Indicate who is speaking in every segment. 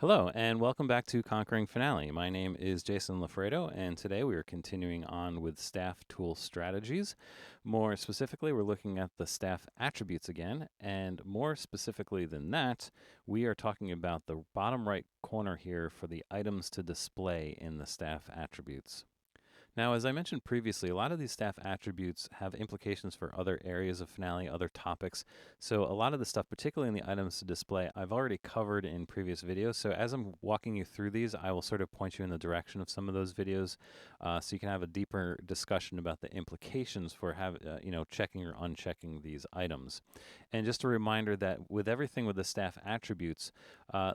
Speaker 1: Hello, and welcome back to Conquering Finale. My name is Jason Lafredo, and today we are continuing on with staff tool strategies. More specifically, we're looking at the staff attributes again, and more specifically than that, we are talking about the bottom right corner here for the items to display in the staff attributes. Now, as I mentioned previously, a lot of these staff attributes have implications for other areas of Finale, other topics. So a lot of the stuff, particularly in the items to display, I've already covered in previous videos. So as I'm walking you through these, I will sort of point you in the direction of some of those videos, so you can have a deeper discussion about the implications for checking or unchecking these items. And just a reminder that with everything with the staff attributes,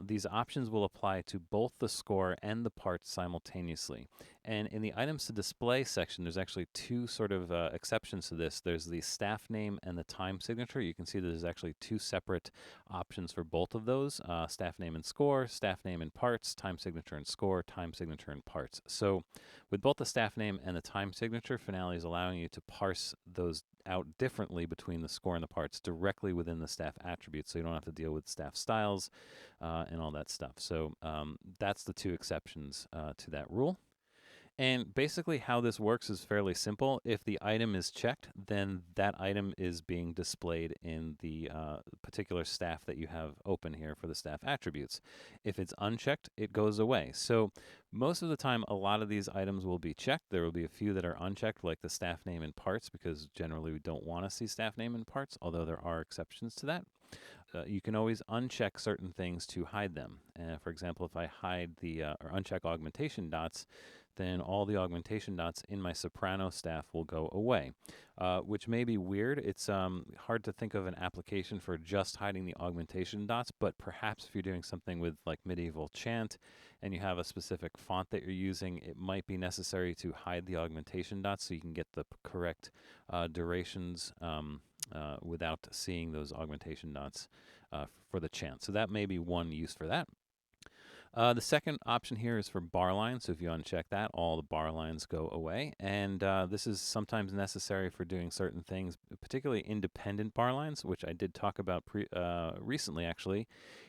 Speaker 1: these options will apply to both the score and the parts simultaneously. And in the items to display section, there's actually two sort of exceptions to this. There's the staff name and the time signature. You can see there's actually two separate options for both of those, staff name and score, staff name and parts, time signature and score, time signature and parts. So with both the staff name and the time signature, Finale is allowing you to parse those out differently between the score and the parts directly within the staff attributes, so you don't have to deal with staff styles and all that stuff. So that's the two exceptions to that rule. And basically how this works is fairly simple. If the item is checked, then that item is being displayed in the particular staff that you have open here for the staff attributes. If it's unchecked, it goes away. So most of the time, a lot of these items will be checked. There will be a few that are unchecked, like the staff name and parts, because generally we don't want to see staff name and parts, although there are exceptions to that. You can always uncheck certain things to hide them. For example, if I hide or uncheck augmentation dots, then all the augmentation dots in my soprano staff will go away, which may be weird. It's hard to think of an application for just hiding the augmentation dots, but perhaps if you're doing something with like medieval chant and you have a specific font that you're using, it might be necessary to hide the augmentation dots so you can get the correct durations without seeing those augmentation dots for the chant. So that may be one use for that. The second option here is for bar lines. So if you uncheck that, all the bar lines go away. And this is sometimes necessary for doing certain things, particularly independent bar lines, which I did talk about recently, actually,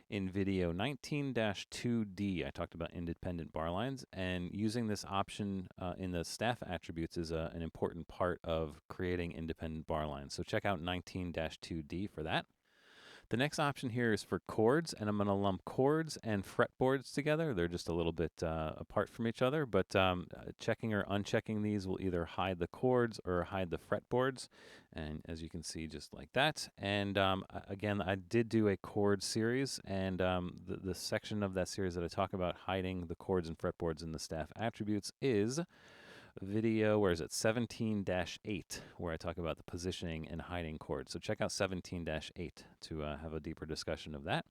Speaker 1: in video 19-2D. I talked about independent bar lines, and using this option in the staff attributes is an important part of creating independent bar lines. So check out 19-2D for that. The next option here is for chords, and I'm going to lump chords and fretboards together. They're just a little bit apart from each other, but checking or unchecking these will either hide the chords or hide the fretboards, and as you can see, just like that. And again, I did do a chord series, and the section of that series that I talk about hiding the chords and fretboards in the staff attributes is video, where is it, 17-8, where I talk about the positioning and hiding chords. So check out 17-8 to have a deeper discussion of that.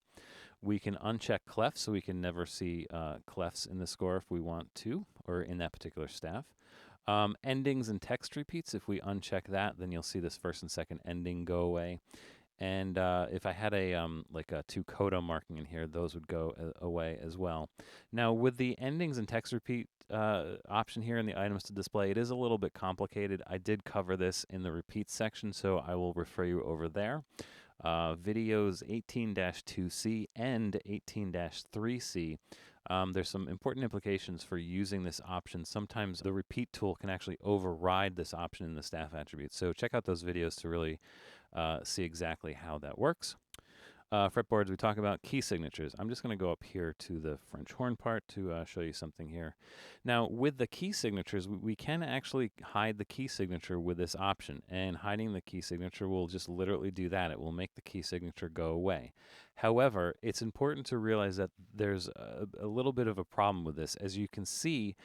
Speaker 1: We can uncheck clefs, so we can never see clefs in the score if we want to, or in that particular staff. Endings and text repeats, if we uncheck that, then you'll see this first and second ending go away. And if I had like a 2 coda marking in here, those would go away as well. Now, with the endings and text repeat option here in the items to display, it is a little bit complicated. I did cover this in the repeat section, so I will refer you over there. Videos 18-2C and 18-3C. There's some important implications for using this option. Sometimes the repeat tool can actually override this option in the staff attributes. So check out those videos to really see exactly how that works. Fretboards, we talk about key signatures. I'm just going to go up here to the French horn part to show you something here. Now, with the key signatures, we can actually hide the key signature with this option, and hiding the key signature will just literally do that. It will make the key signature go away. However, it's important to realize that there's a little bit of a problem with this. As you can see,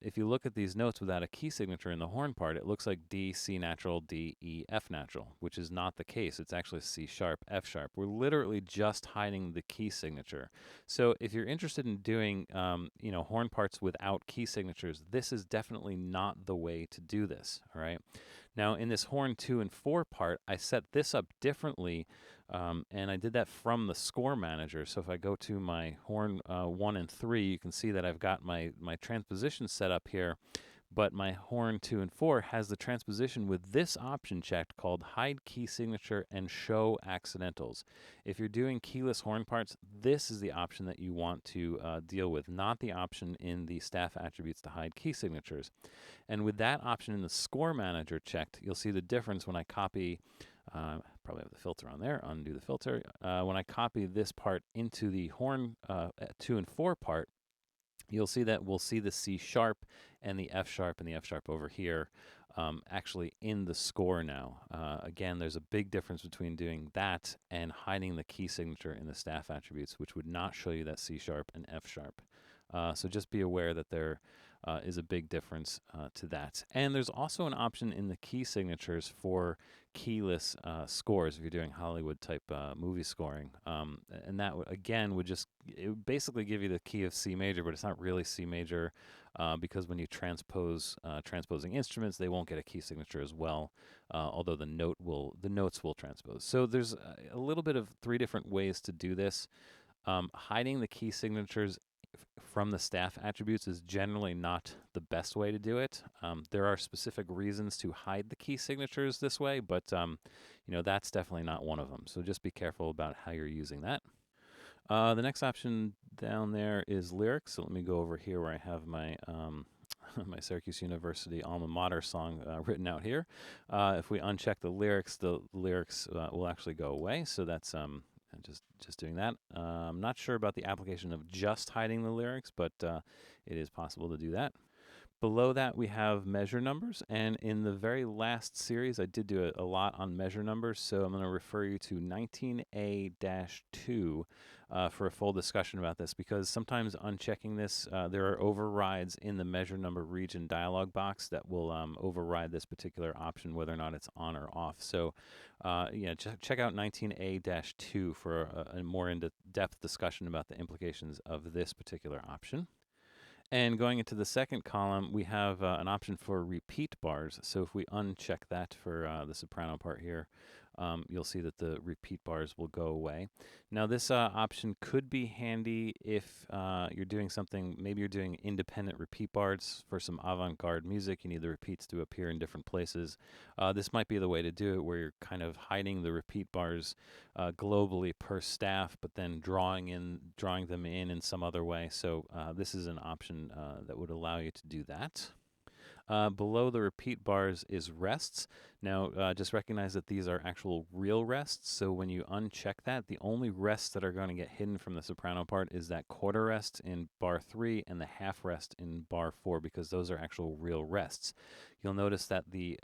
Speaker 1: if you look at these notes without a key signature in the horn part, it looks like D, C natural, D, E, F natural, which is not the case. It's actually C sharp, F sharp. We're literally just hiding the key signature. So if you're interested in doing, horn parts without key signatures, this is definitely not the way to do this, all right? Now, in this horn 2 and 4 part, I set this up differently, and I did that from the score manager. So if I go to my horn 1 and 3, you can see that I've got my transposition set up here, but my horn 2 and 4 has the transposition with this option checked called Hide Key Signature and Show Accidentals. If you're doing keyless horn parts, this is the option that you want to deal with, not the option in the staff attributes to hide key signatures. And with that option in the score manager checked, you'll see the difference when I copy, probably have the filter on there, undo the filter. When I copy this part into the horn 2 and 4 part, you'll see that we'll see the C sharp and the F sharp and the F sharp over here actually in the score now. Again, there's a big difference between doing that and hiding the key signature in the staff attributes, which would not show you that C sharp and F sharp. So just be aware that there is a big difference to that. And there's also an option in the key signatures for keyless scores if you're doing Hollywood type movie scoring. And that again would just, it would basically give you the key of C major, but it's not really C major because when you transposing instruments, they won't get a key signature as well, although the notes will transpose. So there's a little bit of 3 different ways to do this. Hiding the key signatures from the staff attributes is generally not the best way to do it. There are specific reasons to hide the key signatures this way, but that's definitely not one of them. So just be careful about how you're using that. The next option down there is lyrics. So let me go over here where I have my my Syracuse University alma mater song written out here. If we uncheck the lyrics will actually go away. So that's just doing that. I'm not sure about the application of just hiding the lyrics, but it is possible to do that. Below that, we have measure numbers, and in the very last series, I did do a lot on measure numbers, so I'm going to refer you to 19A-2 for a full discussion about this, because sometimes unchecking this, there are overrides in the measure number region dialog box that will override this particular option, whether or not it's on or off. So check out 19A-2 for a more in-depth discussion about the implications of this particular option. And going into the second column, we have an option for repeat bars. So if we uncheck that for the soprano part here, you'll see that the repeat bars will go away. Now this option could be handy if you're doing something, maybe you're doing independent repeat bars for some avant-garde music. You need the repeats to appear in different places. This might be the way to do it, where you're kind of hiding the repeat bars globally per staff, but then drawing them in some other way. So this is an option that would allow you to do that. Below the repeat bars is rests. Now, just recognize that these are actual real rests, so when you uncheck that, the only rests that are going to get hidden from the soprano part is that quarter rest in bar 3 and the half rest in bar 4, because those are actual real rests. You'll notice that the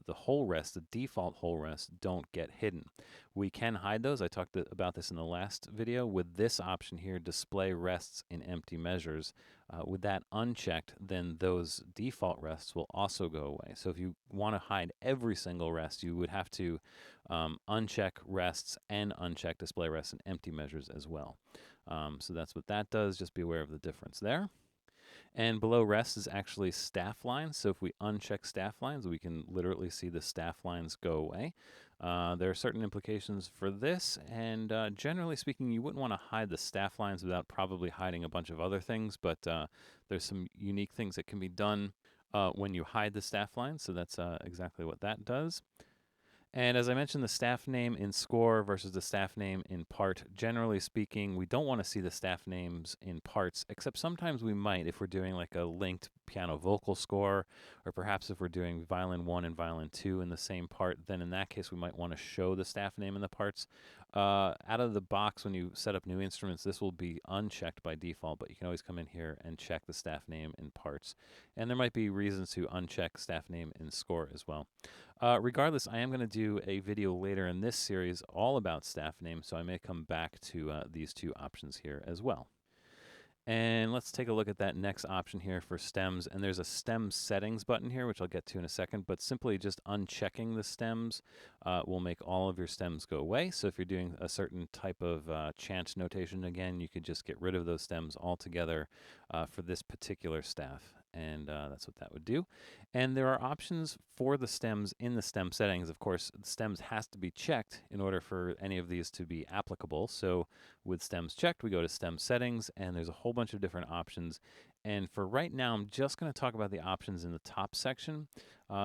Speaker 1: whole rest, the default whole rest, don't get hidden. We can hide those. I talked about this in the last video with this option here, display rests in empty measures. With that unchecked, then those default rests will also go away. So if you want to hide every single rest, you would have to uncheck rests and uncheck display rests in empty measures as well. So that's what that does. Just be aware of the difference there. And below rest is actually staff lines. So if we uncheck staff lines, we can literally see the staff lines go away. There are certain implications for this, and generally speaking, you wouldn't want to hide the staff lines without probably hiding a bunch of other things, but there's some unique things that can be done when you hide the staff lines, so that's exactly what that does. And as I mentioned, the staff name in score versus the staff name in part. Generally speaking, we don't want to see the staff names in parts, except sometimes we might if we're doing like a linked piano vocal score, or perhaps if we're doing violin 1 and violin 2 in the same part, then in that case we might want to show the staff name in the parts. Out of the box, when you set up new instruments, this will be unchecked by default, but you can always come in here and check the staff name in parts. And there might be reasons to uncheck staff name in score as well. Regardless, I am going to do a video later in this series all about staff names, so I may come back to these two options here as well. And let's take a look at that next option here for stems. And there's a stem settings button here, which I'll get to in a second, but simply just unchecking the stems will make all of your stems go away. So if you're doing a certain type of chant notation, again, you could just get rid of those stems altogether for this particular staff. and that's what that would do. And there are options for the stems in the stem settings. Of course, the stems has to be checked in order for any of these to be applicable. So with stems checked, we go to stem settings, and there's a whole bunch of different options. And for right now, I'm just going to talk about the options in the top section.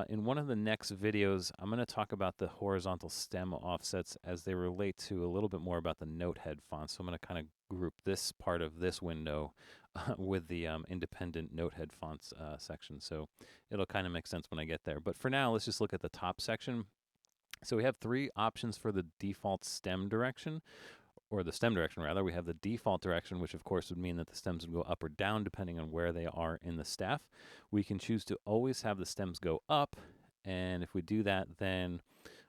Speaker 1: In one of the next videos, I'm going to talk about the horizontal stem offsets as they relate to a little bit more about the note head font. So I'm going to kind of group this part of this window with the independent note head fonts section. So it'll kind of make sense when I get there. But for now, let's just look at the top section. So we have 3 options for the default stem direction, or the stem direction rather. We have the default direction, which of course would mean that the stems would go up or down depending on where they are in the staff. We can choose to always have the stems go up, and if we do that, then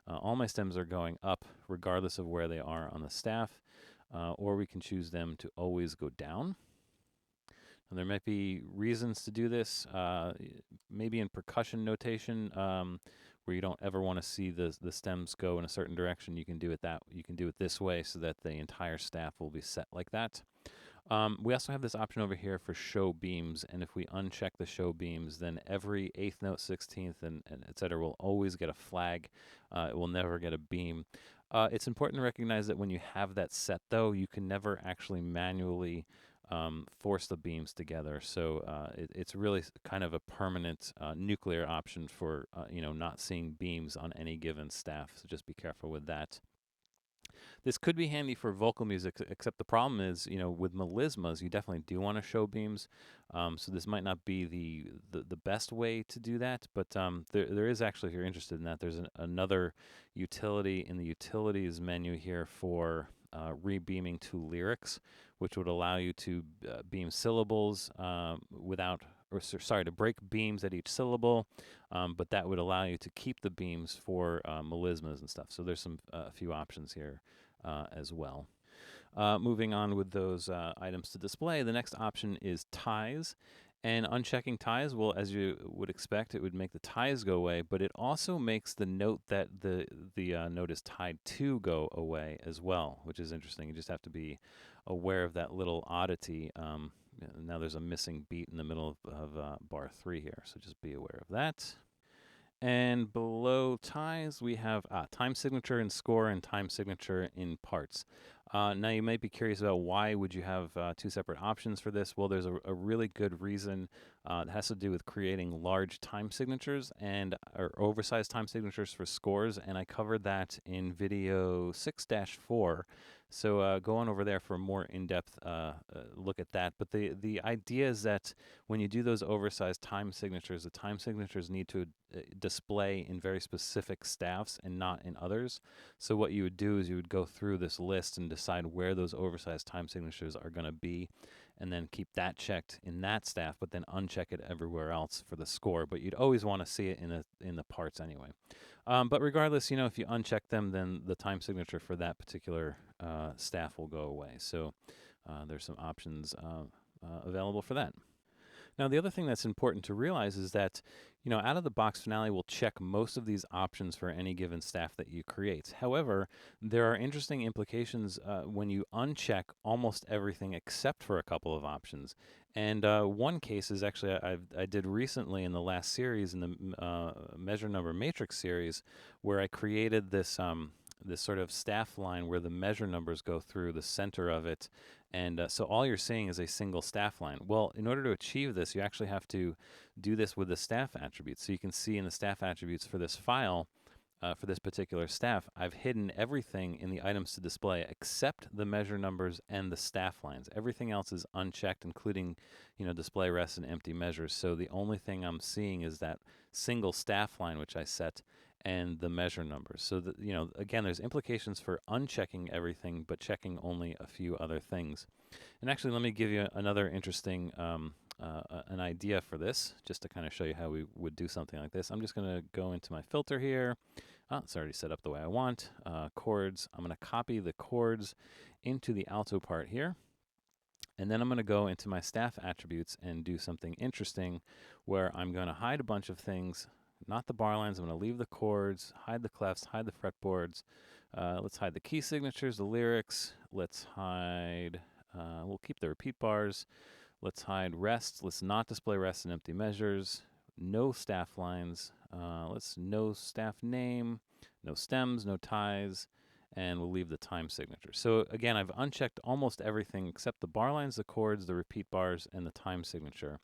Speaker 1: all my stems are going up regardless of where they are on the staff, or we can choose them to always go down. And there might be reasons to do this, maybe in percussion notation, where you don't ever want to see the stems go in a certain direction. You can do it this way so that the entire staff will be set like that. We also have this option over here for show beams, and if we uncheck the show beams, then every 8th note, 16th, and etc. will always get a flag. It will never get a beam. It's important to recognize that when you have that set, though, you can never actually manually force the beams together. So it's really kind of a permanent nuclear option for not seeing beams on any given staff. So just be careful with that. This could be handy for vocal music, except the problem is, with melismas, you definitely do want to show beams. So this might not be the best way to do that, but there is actually, if you're interested in that, there's another utility in the utilities menu here for rebeaming to lyrics, which would allow you to beam syllables to break beams at each syllable, but that would allow you to keep the beams for melismas and stuff. So there's a few options here as well. Moving on with those items to display, the next option is ties. And unchecking ties, well, as you would expect, it would make the ties go away, but it also makes the note that the note is tied to go away as well, which is interesting. You just have to be aware of that little oddity. Now there's a missing beat in the middle of bar 3 here, so just be aware of that. And below ties, we have time signature in score and time signature in parts. Now you might be curious about why would you have 2 separate options for this. Well, there's a really good reason. It has to do with creating large time signatures or oversized time signatures for scores, and I covered that in video 6-4. So go on over there for a more in-depth look at that. But the idea is that when you do those oversized time signatures, the time signatures need to display in very specific staffs and not in others. So what you would do is you would go through this list and decide where those oversized time signatures are going to be, and then keep that checked in that staff, but then uncheck it everywhere else for the score. But you'd always want to see it in the parts anyway. But regardless, if you uncheck them, then the time signature for that particular staff will go away. So there's some options available for that. Now, the other thing that's important to realize is that, out of the box Finale will check most of these options for any given staff that you create. However, there are interesting implications when you uncheck almost everything except for a couple of options. And one case is actually I did recently in the last series, in the measure number matrix series, where I created this sort of staff line where the measure numbers go through the center of it. And so all you're seeing is a single staff line. Well, in order to achieve this, you actually have to do this with the staff attributes. So you can see in the staff attributes for this file, for this particular staff, I've hidden everything in the items to display except the measure numbers and the staff lines. Everything else is unchecked, including, display rests and empty measures. So the only thing I'm seeing is that single staff line, which I set, and the measure numbers. So that, again, there's implications for unchecking everything, but checking only a few other things. And actually, let me give you another interesting an idea for this, just to kind of show you how we would do something like this. I'm just going to go into my filter here. It's already set up the way I want. Chords. I'm going to copy the chords into the alto part here. And then I'm going to go into my staff attributes and do something interesting where I'm going to hide a bunch of things. Not the bar lines. I'm going to leave the chords, hide the clefs, hide the fretboards. Let's hide the key signatures, the lyrics. Let's hide, we'll keep the repeat bars. Let's hide rests. Let's not display rests and empty measures. No staff lines. Let's no staff name. No stems, no ties, and we'll leave the time signature. So again, I've unchecked almost everything except the bar lines, the chords, the repeat bars, and the time signature.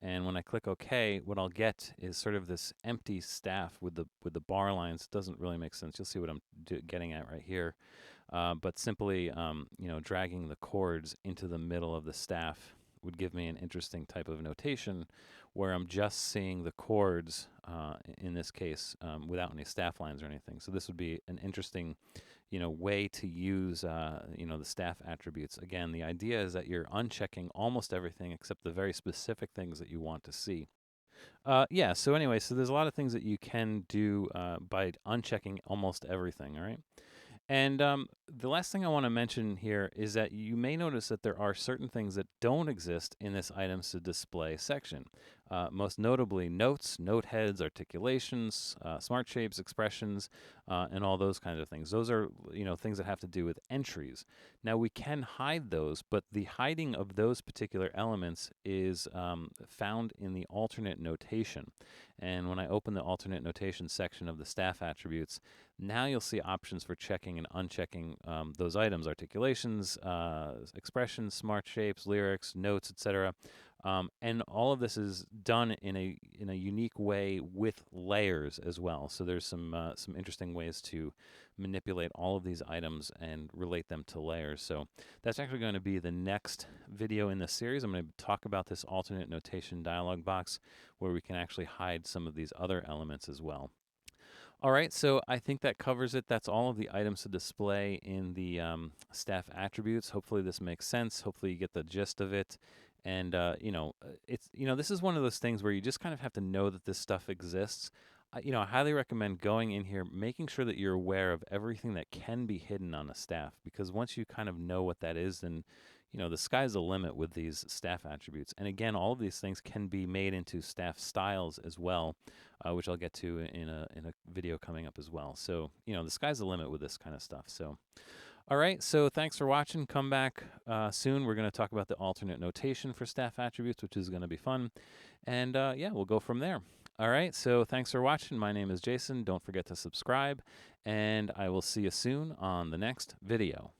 Speaker 1: And when I click OK, what I'll get is sort of this empty staff with the bar lines. It doesn't really make sense. You'll see what I'm getting at right here. But simply, dragging the chords into the middle of the staff would give me an interesting type of notation where I'm just seeing the chords, in this case, without any staff lines or anything. So this would be an interesting, way to use, the staff attributes. Again, the idea is that you're unchecking almost everything except the very specific things that you want to see. Yeah, so anyway, so there's a lot of things that you can do by unchecking almost everything, all right? And the last thing I want to mention here is that you may notice that there are certain things that don't exist in this items to display section. Most notably notes, note heads, articulations, smart shapes, expressions, and all those kinds of things. Those are, things that have to do with entries. Now we can hide those, but the hiding of those particular elements is found in the alternate notation. And when I open the alternate notation section of the staff attributes, now you'll see options for checking and unchecking those items: articulations, expressions, smart shapes, lyrics, notes, etc. And all of this is done in a unique way with layers as well. So there's some interesting ways to manipulate all of these items and relate them to layers. So that's actually going to be the next video in this series. I'm going to talk about this alternate notation dialog box where we can actually hide some of these other elements as well. All right, so I think that covers it. That's all of the items to display in the staff attributes. Hopefully this makes sense. Hopefully you get the gist of it. And, this is one of those things where you just kind of have to know that this stuff exists. I highly recommend going in here, making sure that you're aware of everything that can be hidden on a staff, because once you kind of know what that is, then, the sky's the limit with these staff attributes. And again, all of these things can be made into staff styles as well, which I'll get to in a video coming up as well. So, the sky's the limit with this kind of stuff. So, all right, so thanks for watching. Come back soon. We're going to talk about the alternate notation for staff attributes, which is going to be fun. And yeah, we'll go from there. All right, so thanks for watching. My name is Jason. Don't forget to subscribe, and I will see you soon on the next video.